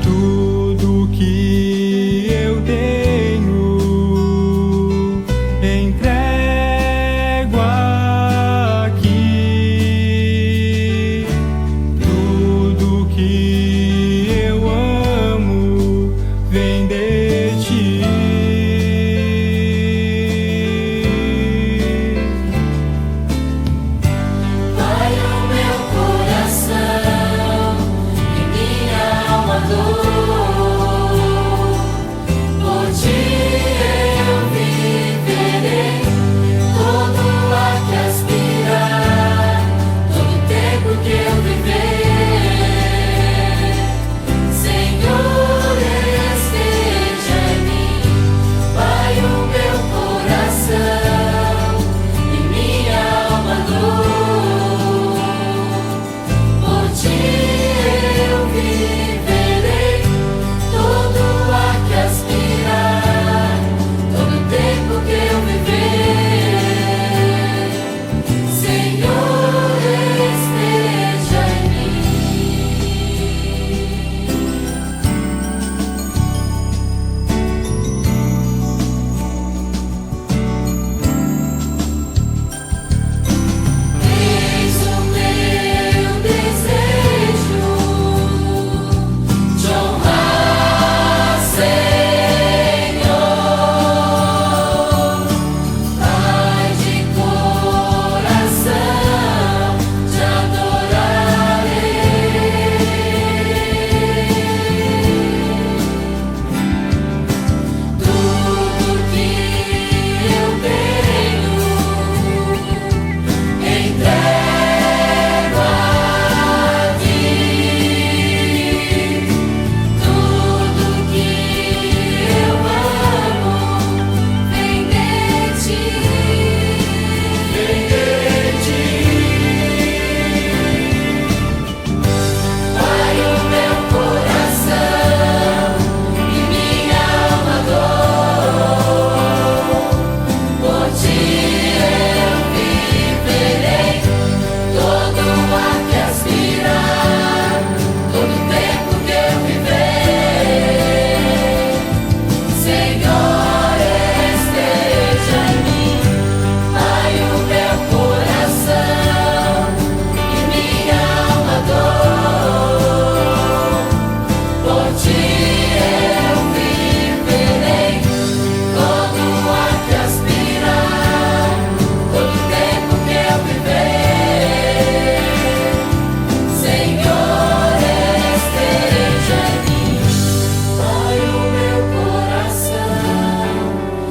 Tudo que eu tenho entrego aqui. Tudo que eu amo vem de ti. Vai o meu coração e minha alma dor. Por ti eu viverei, todo ar que aspirar, todo tempo que eu viver. Senhor, esteja em mim. Vai o meu coração e minha alma dor. Por ti eu viverei, todo ar que aspirar, todo tempo que eu viver. Senhor, esteja em mim. Eis o meu desejo de honrar, Senhor. Pai de coração, te adorarei. Tudo que eu tenho entrego a ti. Tudo que eu amo vem de ti. Vem de ti. Vai o meu coração e minha alma dor. Por ti eu viverei, todo ar que aspirar, todo tempo que eu viver. Senhor, esteja em mim. Vai o meu coração e minha alma dor. Por ti eu viverei, todo ar que aspirar, todo tempo que eu viver. Senhor, esteja em mim. Vai o meu coração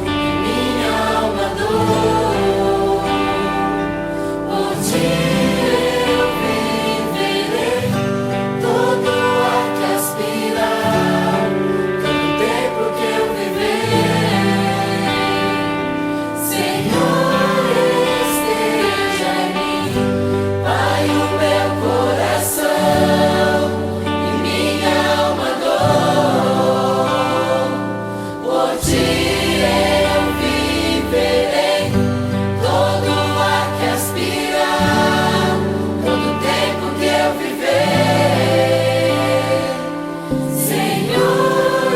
e minha alma dor. Por ti eu viverei, todo ar que aspirar, todo tempo que eu viver. Senhor, esteja em mim. Vai o meu coração e minha alma dor. Por ti eu viverei, todo ar que aspirar, todo tempo que eu viver. Senhor,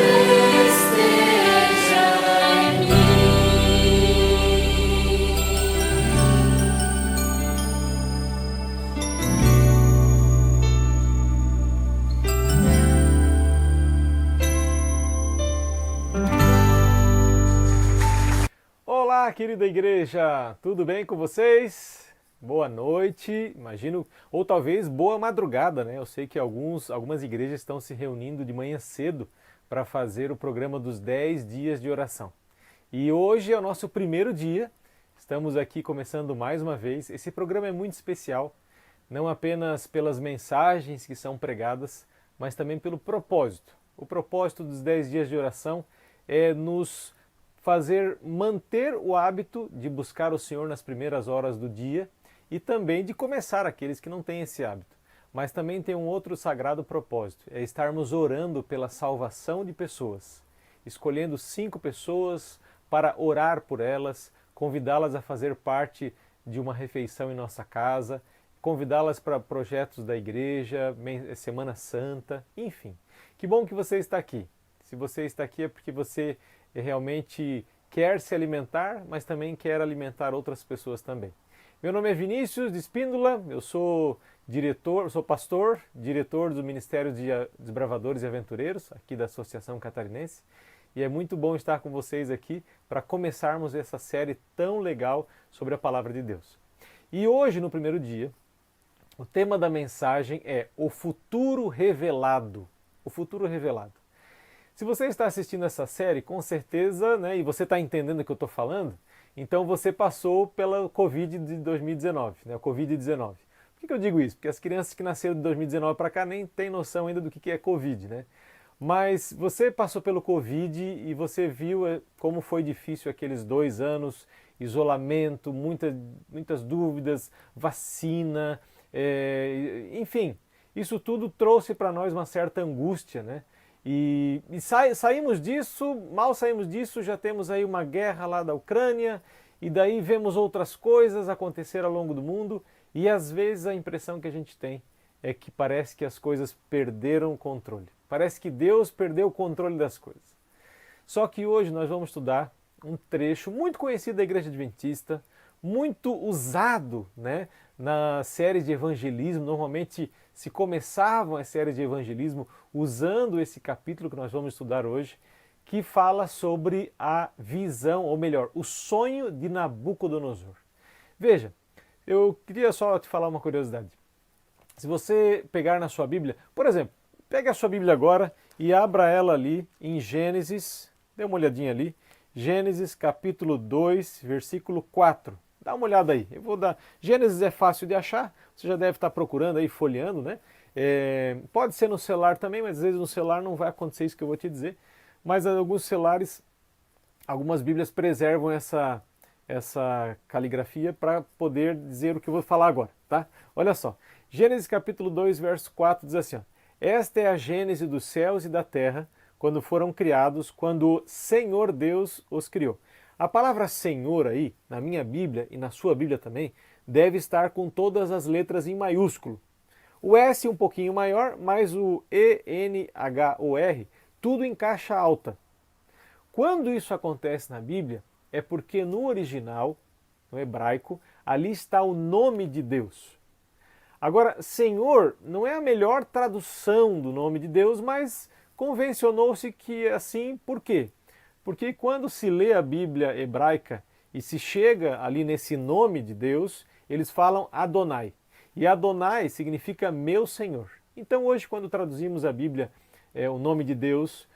esteja em mim. Olá, querida igreja, tudo bem com vocês? Boa noite, imagino, ou talvez boa madrugada, né? Eu sei que algumas igrejas estão se reunindo de manhã cedo para fazer o programa dos 10 dias de oração. E hoje é o nosso primeiro dia, estamos aqui começando mais uma vez. Esse programa é muito especial, não apenas pelas mensagens que são pregadas, mas também pelo propósito. O propósito dos 10 dias de oração é nos fazer manter o hábito de buscar o Senhor nas primeiras horas do dia e também de começar aqueles que não têm esse hábito. Mas também tem um outro sagrado propósito, é estarmos orando pela salvação de pessoas, escolhendo 5 pessoas para orar por elas, convidá-las a fazer parte de uma refeição em nossa casa, convidá-las para projetos da igreja, Semana Santa, enfim. Que bom que você está aqui. Se você está aqui é porque você realmente quer se alimentar, mas também quer alimentar outras pessoas também. Meu nome é Vinícius de Espíndola, eu sou pastor, diretor do Ministério de Desbravadores e Aventureiros, aqui da Associação Catarinense, e é muito bom estar com vocês aqui para começarmos essa série tão legal sobre a Palavra de Deus. E hoje, no primeiro dia, o tema da mensagem é o futuro revelado. O futuro revelado. Se você está assistindo essa série, com certeza, e você está entendendo o que eu estou falando, então você passou pela Covid de 2019, o Covid-19. Por que eu digo isso? Porque as crianças que nasceram de 2019 para cá nem têm noção ainda do que é Covid, Mas você passou pelo Covid e você viu como foi difícil aqueles 2 anos, isolamento, muitas dúvidas, vacina, enfim, isso tudo trouxe para nós uma certa angústia, E saímos disso, mal saímos disso, já temos aí uma guerra lá da Ucrânia, e daí vemos outras coisas acontecer ao longo do mundo, e às vezes a impressão que a gente tem é que parece que as coisas perderam o controle. Parece que Deus perdeu o controle das coisas. Só que hoje nós vamos estudar um trecho muito conhecido da Igreja Adventista, muito usado na série de evangelismo. Normalmente se começavam as séries de evangelismo usando esse capítulo que nós vamos estudar hoje, que fala sobre a visão, ou melhor, o sonho de Nabucodonosor. Veja, eu queria só te falar uma curiosidade. Se você pegar na sua Bíblia, por exemplo, pegue a sua Bíblia agora e abra ela ali em Gênesis, dê uma olhadinha ali, Gênesis capítulo 2, versículo 4. Dá uma olhada aí. Eu vou dar. Gênesis é fácil de achar, você já deve estar procurando aí, folheando, Pode ser no celular também, mas às vezes no celular não vai acontecer isso que eu vou te dizer. Mas alguns celulares, algumas Bíblias preservam essa caligrafia para poder dizer o que eu vou falar agora, tá? Olha só. Gênesis capítulo 2, verso 4 diz assim: Esta é a gênese dos céus e da terra, quando foram criados, quando o Senhor Deus os criou. A palavra Senhor aí, na minha Bíblia e na sua Bíblia também, deve estar com todas as letras em maiúsculo. O S um pouquinho maior, mas o E, N, H, O, R, tudo em caixa alta. Quando isso acontece na Bíblia, é porque no original, no hebraico, ali está o nome de Deus. Agora, Senhor não é a melhor tradução do nome de Deus, mas convencionou-se que é assim, por quê? Porque quando se lê a Bíblia hebraica e se chega ali nesse nome de Deus, eles falam Adonai. E Adonai significa meu Senhor. Então hoje, quando traduzimos a Bíblia, o nome de Deus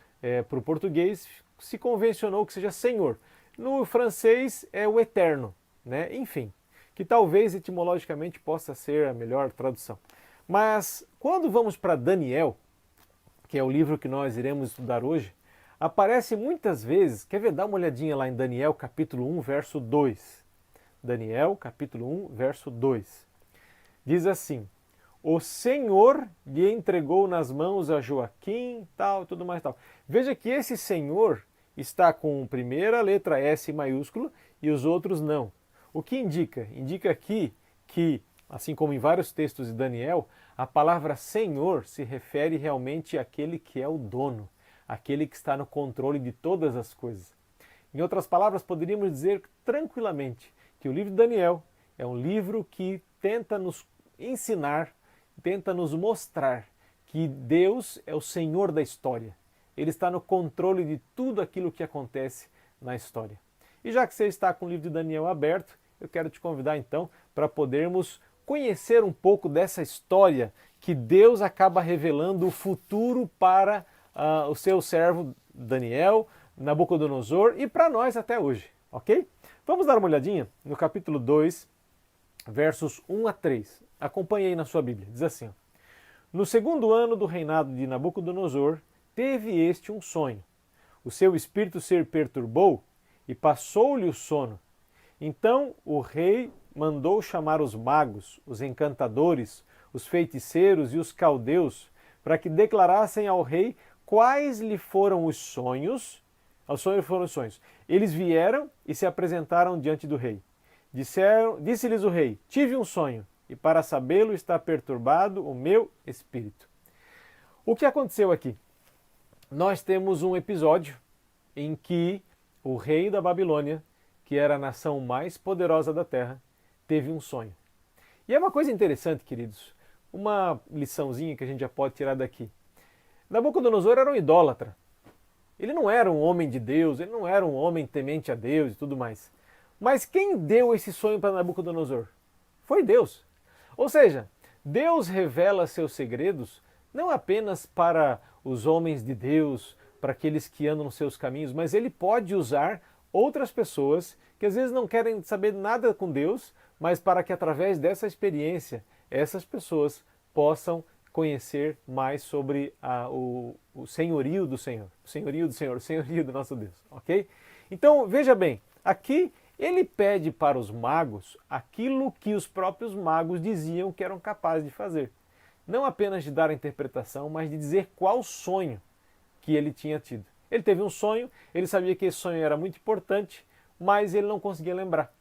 para o português, se convencionou que seja Senhor. No francês é o Eterno, Enfim, que talvez etimologicamente possa ser a melhor tradução. Mas quando vamos para Daniel, que é o livro que nós iremos estudar hoje, aparece muitas vezes, quer ver, dá uma olhadinha lá em Daniel capítulo 1, verso 2. Daniel capítulo 1, verso 2. Diz assim: O Senhor lhe entregou nas mãos a Joaquim, tal, tudo mais, tal. Veja que esse Senhor está com a primeira letra S maiúsculo e os outros não. O que indica? Indica aqui que, assim como em vários textos de Daniel, a palavra Senhor se refere realmente àquele que é o dono, aquele que está no controle de todas as coisas. Em outras palavras, poderíamos dizer tranquilamente que o livro de Daniel é um livro que tenta nos ensinar, tenta nos mostrar que Deus é o Senhor da história. Ele está no controle de tudo aquilo que acontece na história. E já que você está com o livro de Daniel aberto, eu quero te convidar então para podermos conhecer um pouco dessa história que Deus acaba revelando o futuro para o seu servo Daniel, Nabucodonosor e para nós até hoje, ok? Vamos dar uma olhadinha no capítulo 2, versos 1 a 3. Acompanhe aí na sua Bíblia. Diz assim: No segundo ano do reinado de Nabucodonosor, teve este um sonho. O seu espírito se perturbou e passou-lhe o sono. Então o rei mandou chamar os magos, os encantadores, os feiticeiros e os caldeus, para que declarassem ao rei quais lhe foram os sonhos. Os sonhos foram os sonhos. Eles vieram e se apresentaram diante do rei. Disse-lhes o rei: tive um sonho, e para sabê-lo está perturbado o meu espírito. O que aconteceu aqui? Nós temos um episódio em que o rei da Babilônia, que era a nação mais poderosa da terra, teve um sonho. E é uma coisa interessante, queridos, uma liçãozinha que a gente já pode tirar daqui. Nabucodonosor era um idólatra. Ele não era um homem de Deus, ele não era um homem temente a Deus e tudo mais. Mas quem deu esse sonho para Nabucodonosor? Foi Deus. Ou seja, Deus revela seus segredos não apenas para os homens de Deus, para aqueles que andam nos seus caminhos, mas ele pode usar outras pessoas que às vezes não querem saber nada com Deus, mas para que através dessa experiência essas pessoas possam conhecer mais sobre o senhorio do Senhor, o senhorio do Senhor, o senhorio do nosso Deus, ok? Então veja bem, aqui ele pede para os magos aquilo que os próprios magos diziam que eram capazes de fazer. Não apenas de dar a interpretação, mas de dizer qual sonho que ele tinha tido. Ele teve um sonho, ele sabia que esse sonho era muito importante, mas ele não conseguia lembrar.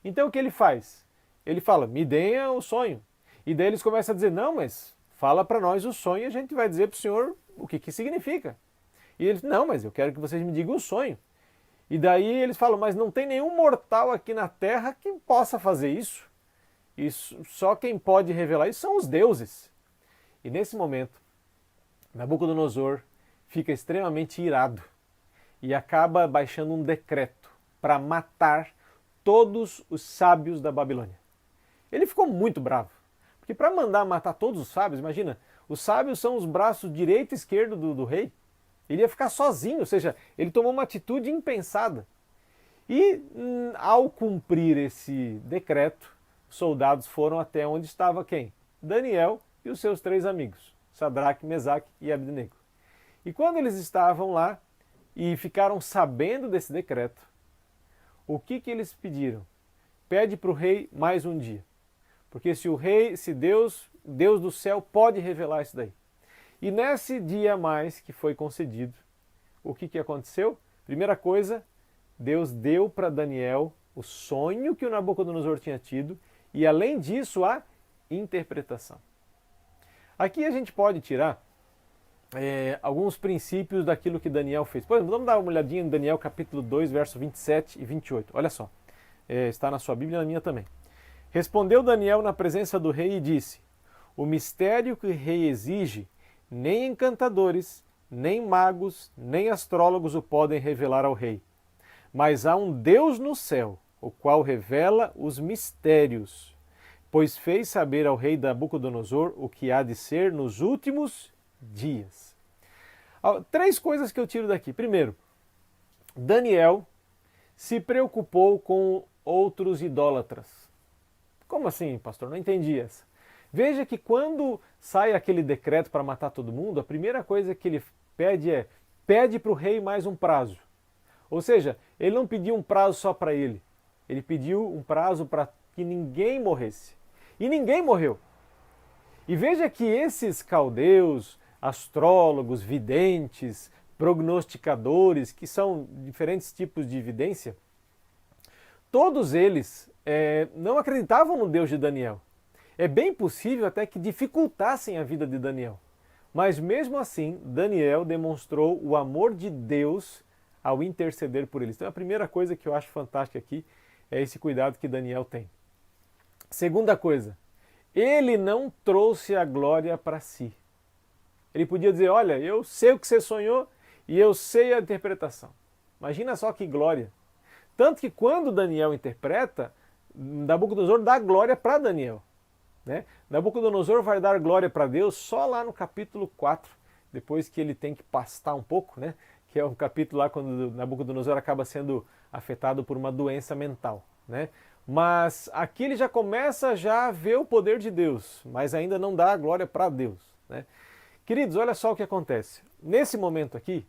Então o que ele faz? Ele fala, me deem o sonho. E daí eles começam a dizer, não, mas fala para nós o sonho e a gente vai dizer para o senhor o que significa. E ele, não, mas eu quero que vocês me digam o sonho. E daí eles falam, mas não tem nenhum mortal aqui na terra que possa fazer isso. Só quem pode revelar isso são os deuses. E nesse momento, Nabucodonosor fica extremamente irado e acaba baixando um decreto para matar todos os sábios da Babilônia. Ele ficou muito bravo, porque para mandar matar todos os sábios, imagina, os sábios são os braços direito e esquerdo do rei. Ele ia ficar sozinho, ou seja, ele tomou uma atitude impensada. E ao cumprir esse decreto, os soldados foram até onde estava quem? Daniel e os seus 3 amigos, Sadraque, Mesaque e Abednego. E quando eles estavam lá e ficaram sabendo desse decreto, o que eles pediram? Pede para o rei mais um dia. Porque se Deus do céu pode revelar isso daí. E nesse dia a mais que foi concedido, o que aconteceu? Primeira coisa, Deus deu para Daniel o sonho que o Nabucodonosor tinha tido e, além disso, a interpretação. Aqui a gente pode tirar alguns princípios daquilo que Daniel fez. Por exemplo, vamos dar uma olhadinha em Daniel capítulo 2, verso 27 e 28. Olha só, está na sua Bíblia e na minha também. Respondeu Daniel na presença do rei e disse, o mistério que o rei exige, nem encantadores, nem magos, nem astrólogos o podem revelar ao rei. Mas há um Deus no céu, o qual revela os mistérios, pois fez saber ao rei Nabucodonosor o que há de ser nos últimos dias. 3 coisas que eu tiro daqui. Primeiro, Daniel se preocupou com outros idólatras. Como assim, pastor? Não entendi essa. Veja que quando sai aquele decreto para matar todo mundo, a primeira coisa que ele pede pede para o rei mais um prazo. Ou seja, ele não pediu um prazo só para ele. Ele pediu um prazo para que ninguém morresse. E ninguém morreu. E veja que esses caldeus, astrólogos, videntes, prognosticadores, que são diferentes tipos de evidência, todos eles não acreditavam no Deus de Daniel. É bem possível até que dificultassem a vida de Daniel. Mas mesmo assim, Daniel demonstrou o amor de Deus ao interceder por eles. Então a primeira coisa que eu acho fantástica aqui é esse cuidado que Daniel tem. Segunda coisa, ele não trouxe a glória para si. Ele podia dizer, olha, eu sei o que você sonhou e eu sei a interpretação. Imagina só que glória. Tanto que quando Daniel interpreta, Nabucodonosor dá glória para Daniel. Né? Nabucodonosor vai dar glória para Deus só lá no capítulo 4, depois que ele tem que pastar um pouco, né? Que é o capítulo lá quando Nabucodonosor acaba sendo afetado por uma doença mental. Né? Mas aqui ele já começa a ver o poder de Deus, mas ainda não dá a glória para Deus. Né? Queridos, olha só o que acontece. Nesse momento aqui,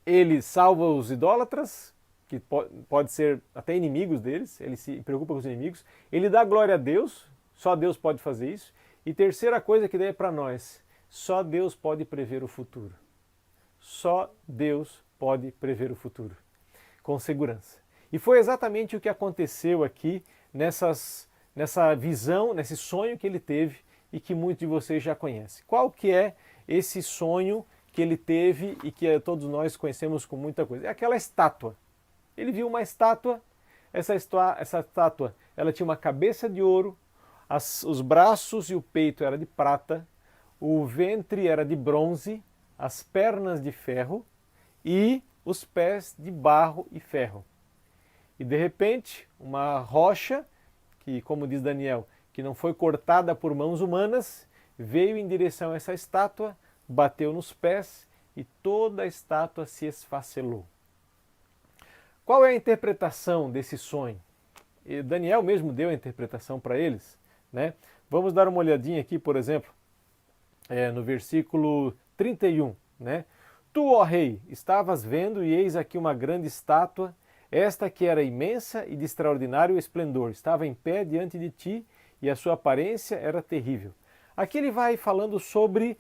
ele salva os idólatras, que pode ser até inimigos deles, ele se preocupa com os inimigos, ele dá glória a Deus, só Deus pode fazer isso. E terceira coisa que daí é para nós, só Deus pode prever o futuro. Só Deus pode prever o futuro, com segurança. E foi exatamente o que aconteceu aqui nessa visão, nesse sonho que ele teve e que muitos de vocês já conhecem. Qual que é esse sonho que ele teve e que todos nós conhecemos com muita coisa? É aquela estátua. Ele viu uma estátua, essa estátua ela tinha uma cabeça de ouro, os braços e o peito era de prata, o ventre era de bronze, as pernas de ferro e os pés de barro e ferro. E de repente, uma rocha, que como diz Daniel, que não foi cortada por mãos humanas, veio em direção a essa estátua, bateu nos pés e toda a estátua se esfacelou. Qual é a interpretação desse sonho? E Daniel mesmo deu a interpretação para eles, né? Vamos dar uma olhadinha aqui, por exemplo, no versículo 31, né? Tu, ó rei, estavas vendo e eis aqui uma grande estátua, esta que era imensa e de extraordinário esplendor, estava em pé diante de ti e a sua aparência era terrível. Aqui ele vai falando sobre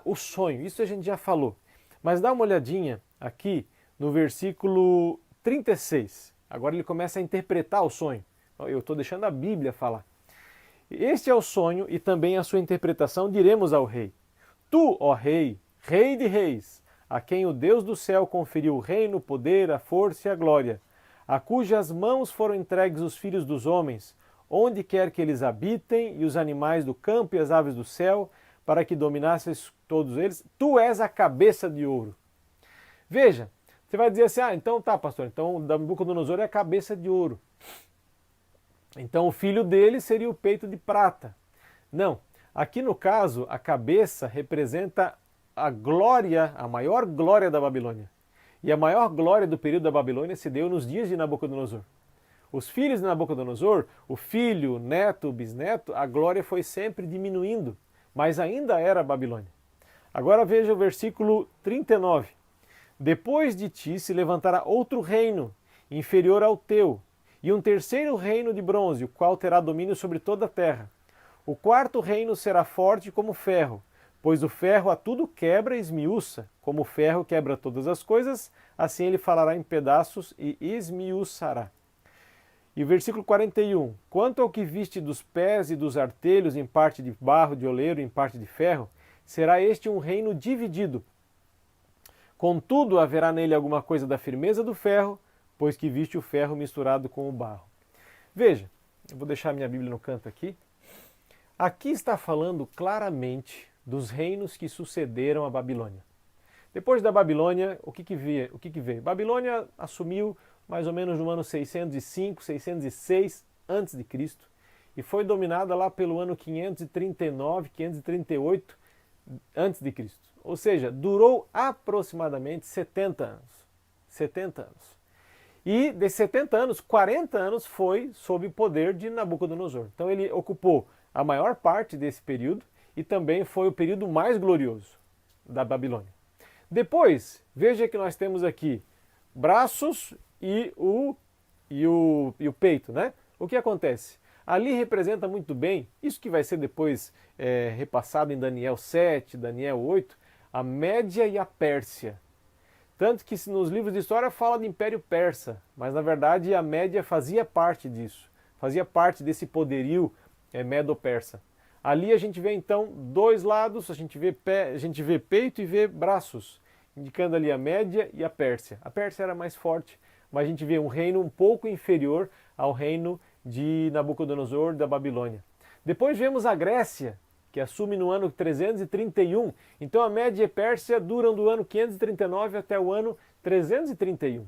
o sonho, isso a gente já falou, mas dá uma olhadinha aqui no versículo 36. Agora ele começa a interpretar o sonho. Eu estou deixando a Bíblia falar. Este é o sonho e também a sua interpretação diremos ao rei. Tu, ó rei, rei de reis, a quem o Deus do céu conferiu o reino, o poder, a força e a glória, a cujas mãos foram entregues os filhos dos homens, onde quer que eles habitem, e os animais do campo e as aves do céu, para que dominasses todos eles, tu és a cabeça de ouro. Veja, você vai dizer assim, então tá, pastor, então Nabucodonosor é a cabeça de ouro. Então o filho dele seria o peito de prata. Não, aqui no caso, a cabeça representa a glória, a maior glória da Babilônia. E a maior glória do período da Babilônia se deu nos dias de Nabucodonosor. Os filhos de Nabucodonosor, o filho, o neto, o bisneto, a glória foi sempre diminuindo, mas ainda era a Babilônia. Agora veja o versículo 39. Depois de ti se levantará outro reino, inferior ao teu, e um terceiro reino de bronze, o qual terá domínio sobre toda a terra. O quarto reino será forte como ferro, pois o ferro a tudo quebra e esmiuça, como o ferro quebra todas as coisas, assim ele falará em pedaços e esmiuçará. E o versículo 41, quanto ao que viste dos pés e dos artelhos, em parte de barro de oleiro, em parte de ferro, será este um reino dividido. Contudo, haverá nele alguma coisa da firmeza do ferro, pois que viste o ferro misturado com o barro. Veja, eu vou deixar minha Bíblia no canto aqui. Aqui está falando claramente dos reinos que sucederam a Babilônia. Depois da Babilônia, o que veio? Babilônia assumiu mais ou menos no ano 605, 606 a.C. e foi dominada lá pelo ano 539, 538 a.C. Ou seja, durou aproximadamente 70 anos. 70 anos. E desses 70 anos, 40 anos foi sob o poder de Nabucodonosor. Então ele ocupou a maior parte desse período e também foi o período mais glorioso da Babilônia. Depois, veja que nós temos aqui braços e o peito, né? O que acontece? Ali representa muito bem, isso que vai ser depois repassado em Daniel 7, Daniel 8, a Média e a Pérsia. Tanto que nos livros de história fala de Império Persa, mas na verdade a Média fazia parte disso, fazia parte desse poderio medo-persa. Ali a gente vê então dois lados, a gente vê peito e vê braços, indicando ali a Média e a Pérsia. A Pérsia era mais forte, mas a gente vê um reino um pouco inferior ao reino de Nabucodonosor da Babilônia. Depois vemos a Grécia, que assume no ano 331. Então a Média e a Pérsia duram do ano 539 até o ano 331.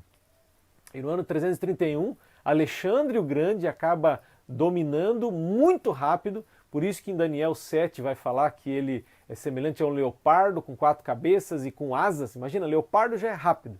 E no ano 331, Alexandre o Grande acaba dominando muito rápido, por isso que em Daniel 7 vai falar que ele é semelhante a um leopardo com 4 cabeças e com asas. Imagina, leopardo já é rápido,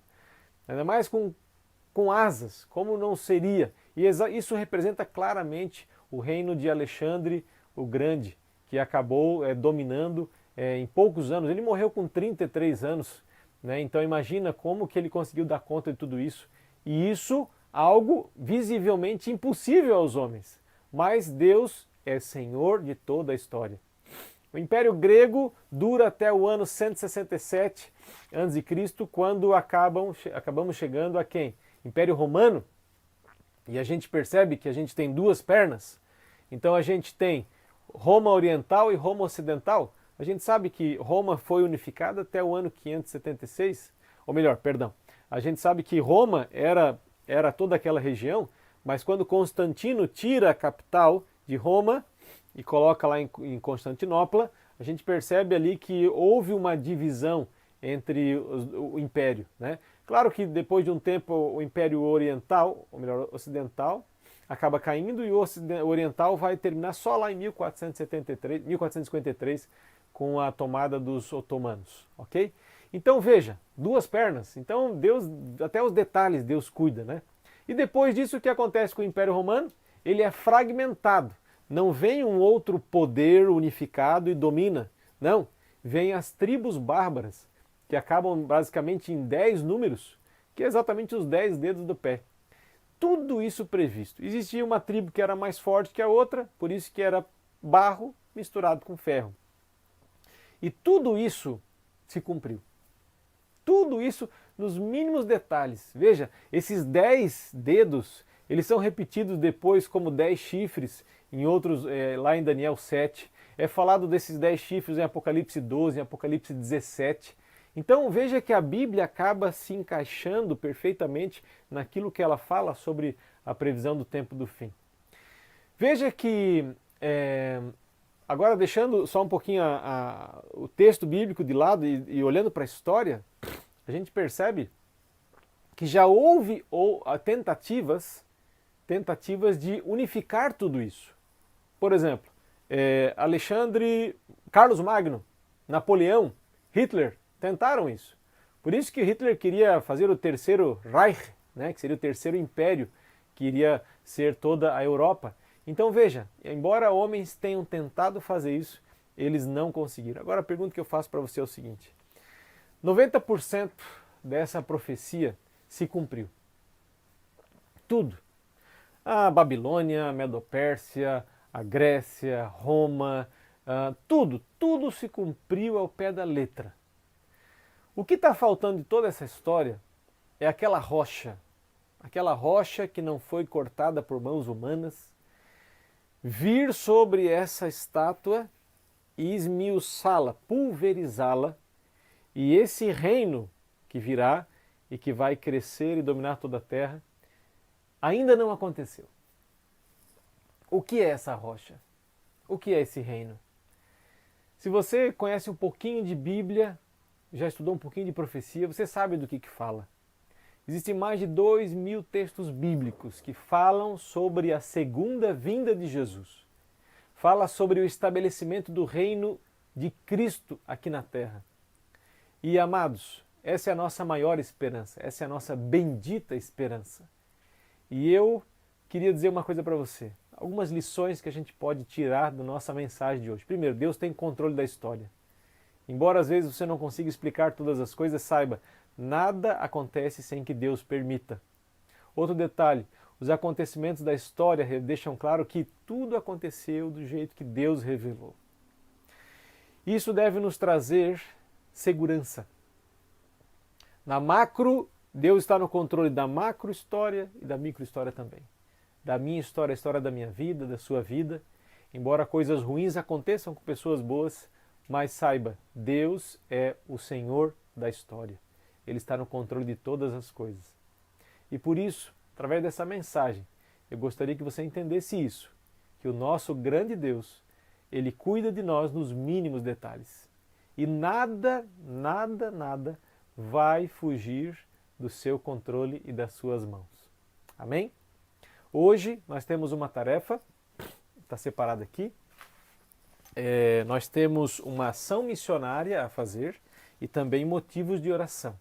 ainda mais com asas, como não seria? E isso representa claramente o reino de Alexandre o Grande, que acabou dominando em poucos anos. Ele morreu com 33 anos, né? Então imagina como que ele conseguiu dar conta de tudo isso. E isso algo visivelmente impossível aos homens. Mas Deus é Senhor de toda a história. O Império Grego dura até o ano 167 a.C., quando acabamos chegando a quem? Império Romano. e a gente percebe que a gente tem duas pernas, então a gente tem Roma Oriental e Roma Ocidental. A gente sabe que Roma foi unificada até o ano 576, ou melhor, perdão, a gente sabe que Roma era toda aquela região, mas quando Constantino tira a capital de Roma e coloca lá em Constantinopla, a gente percebe ali que houve uma divisão entre o império, né? Claro que depois de um tempo o Império Oriental, ou melhor, Ocidental, acaba caindo e o Oriental vai terminar só lá em 1453 com a tomada dos otomanos, ok? Então veja, duas pernas, então Deus, até os detalhes Deus cuida, né? E depois disso o que acontece com o Império Romano? Ele é fragmentado, não vem um outro poder unificado e domina, não, vem as tribos bárbaras, que acabam basicamente em 10 números, que é exatamente os 10 dedos do pé. Tudo isso previsto. Existia uma tribo que era mais forte que a outra, por isso que era barro misturado com ferro. E tudo isso se cumpriu. Tudo isso nos mínimos detalhes. Veja, esses 10 dedos, eles são repetidos depois como 10 chifres, em outros, lá em Daniel 7. É falado desses 10 chifres em Apocalipse 12, em Apocalipse 17. Então veja que a Bíblia acaba se encaixando perfeitamente naquilo que ela fala sobre a previsão do tempo do fim. Veja que, agora deixando só um pouquinho o texto bíblico de lado e olhando para a história, a gente percebe que já houve tentativas de unificar tudo isso. Por exemplo, Carlos Magno, Napoleão, Hitler, tentaram isso. Por isso que Hitler queria fazer o terceiro Reich, né, que seria o terceiro império, que iria ser toda a Europa. Então veja, embora homens tenham tentado fazer isso, eles não conseguiram. Agora a pergunta que eu faço para você é o seguinte: 90% dessa profecia se cumpriu. Tudo. A Babilônia, a Medopérsia, a Grécia, Roma, tudo se cumpriu ao pé da letra. O que está faltando de toda essa história é aquela rocha que não foi cortada por mãos humanas, vir sobre essa estátua e esmiuçá-la, pulverizá-la, e esse reino que virá e que vai crescer e dominar toda a terra, ainda não aconteceu. O que é essa rocha? O que é esse reino? Se você conhece um pouquinho de Bíblia, já estudou um pouquinho de profecia, você sabe do que fala. Existem mais de 2.000 textos bíblicos que falam sobre a segunda vinda de Jesus. Fala sobre o estabelecimento do reino de Cristo aqui na terra. E amados, essa é a nossa maior esperança, essa é a nossa bendita esperança. E eu queria dizer uma coisa para você, algumas lições que a gente pode tirar da nossa mensagem de hoje. Primeiro, Deus tem controle da história. Embora às vezes você não consiga explicar todas as coisas, saiba, nada acontece sem que Deus permita. Outro detalhe, os acontecimentos da história deixam claro que tudo aconteceu do jeito que Deus revelou. Isso deve nos trazer segurança. Na macro, Deus está no controle da macro história e da micro história também. Da minha história, a história da minha vida, da sua vida. Embora coisas ruins aconteçam com pessoas boas, mas saiba, Deus é o Senhor da história. Ele está no controle de todas as coisas. E por isso, através dessa mensagem, eu gostaria que você entendesse isso, que o nosso grande Deus, Ele cuida de nós nos mínimos detalhes. E nada vai fugir do seu controle e das suas mãos. Amém? Hoje nós temos uma tarefa, está separada aqui. Nós temos uma ação missionária a fazer e também motivos de oração.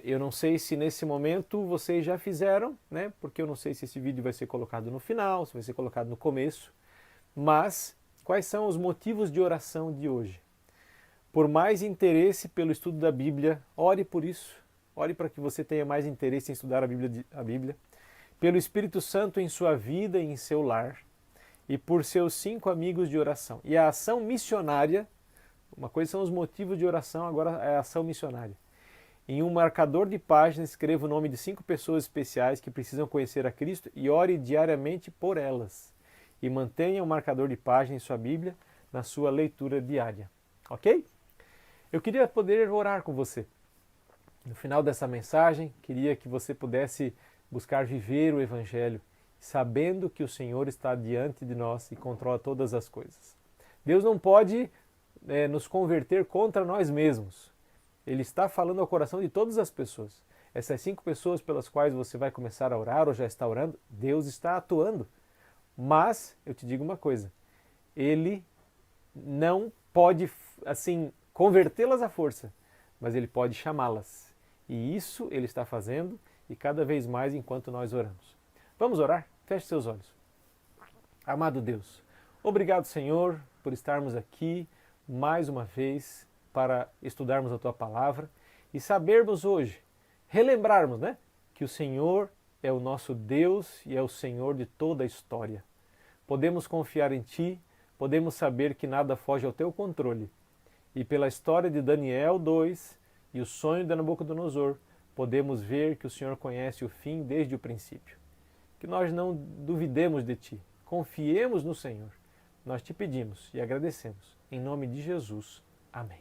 Eu não sei se nesse momento vocês já fizeram, né? Porque eu não sei se esse vídeo vai ser colocado no final, se vai ser colocado no começo, mas quais são os motivos de oração de hoje? Por mais interesse pelo estudo da Bíblia, ore por isso, ore para que você tenha mais interesse em estudar a Bíblia, pelo Espírito Santo em sua vida e em seu lar, e por seus 5 amigos de oração. E a ação missionária, uma coisa são os motivos de oração, agora é a ação missionária. Em um marcador de página, escreva o nome de 5 pessoas especiais que precisam conhecer a Cristo e ore diariamente por elas. E mantenha o marcador de página em sua Bíblia na sua leitura diária. Ok? Eu queria poder orar com você. No final dessa mensagem, queria que você pudesse buscar viver o Evangelho, sabendo que o Senhor está diante de nós e controla todas as coisas. Deus não pode nos converter contra nós mesmos. Ele está falando ao coração de todas as pessoas. Essas 5 pessoas pelas quais você vai começar a orar ou já está orando, Deus está atuando. Mas, eu te digo uma coisa, Ele não pode, assim, convertê-las à força, mas Ele pode chamá-las. E isso Ele está fazendo e cada vez mais enquanto nós oramos. Vamos orar? Feche seus olhos. Amado Deus, obrigado, Senhor, por estarmos aqui mais uma vez para estudarmos a Tua Palavra e sabermos hoje, relembrarmos, que o Senhor é o nosso Deus e é o Senhor de toda a história. Podemos confiar em Ti, podemos saber que nada foge ao Teu controle. E pela história de Daniel 2 e o sonho de Nabucodonosor, podemos ver que o Senhor conhece o fim desde o princípio. Que nós não duvidemos de Ti, confiemos no Senhor. Nós Te pedimos e agradecemos. Em nome de Jesus. Amém.